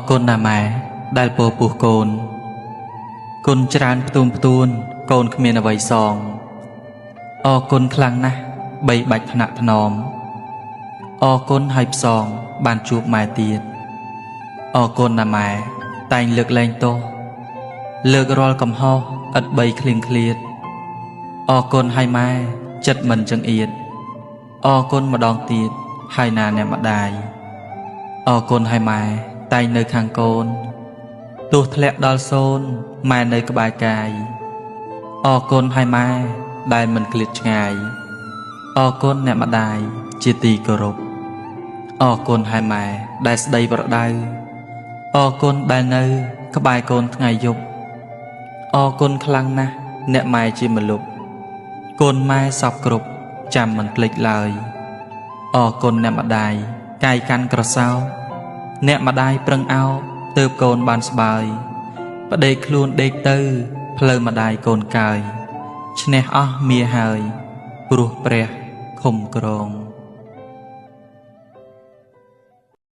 កូនណាម៉ែដែលពោពុះកូនគុណច្រើនផ្ទួនកូនគ្មានអ្វីសងគុណខ្លាំងណាស់បីបាច់ថ្នាក់ថ្នមគុណឲ្យផ្សងបានជួបម៉ែទៀតកូនណាម៉ែតែងលើកលែងទោសលើករាល់កំហុសឥតបីឃ្លៀងឃ្លាតកូនឲ្យម៉ែចិត្តមិនចង្អៀតកូនម្ដងទៀតហើយណាអ្នកម្ដាយកូនឲ្យម៉ែតែងនៅខាងកូនទោះធ្លាក់ដល់សូន្យម៉ែនៅក្បែរកាយកូនឲ្យម៉ែដែលមិនឃ្លាតឆ្ងាយកូនអ្នកម្ដាយជាទីគោរពកូនឲ្យម៉ែដែលស្ដីប្រដៅកូនដែលនៅក្បែរកូនថ្ងៃយប់កូនខ្លាំងណាស់អ្នកម៉ែជាម្លប់កូនម៉ែសពគ្រប់ចាំមិនភ្លេចឡើយកូនអ្នកម្ដាយកាយកាន់ក្រសោបអ្នកម្ដាយប្រឹងអោបទើបកូនបានស្បើយប្តេកខ្លួនដេកទៅផ្លូវម្ដាយកូនកើយឈ្នះអស់មាហើយព្រោះព្រះឃុំក្រង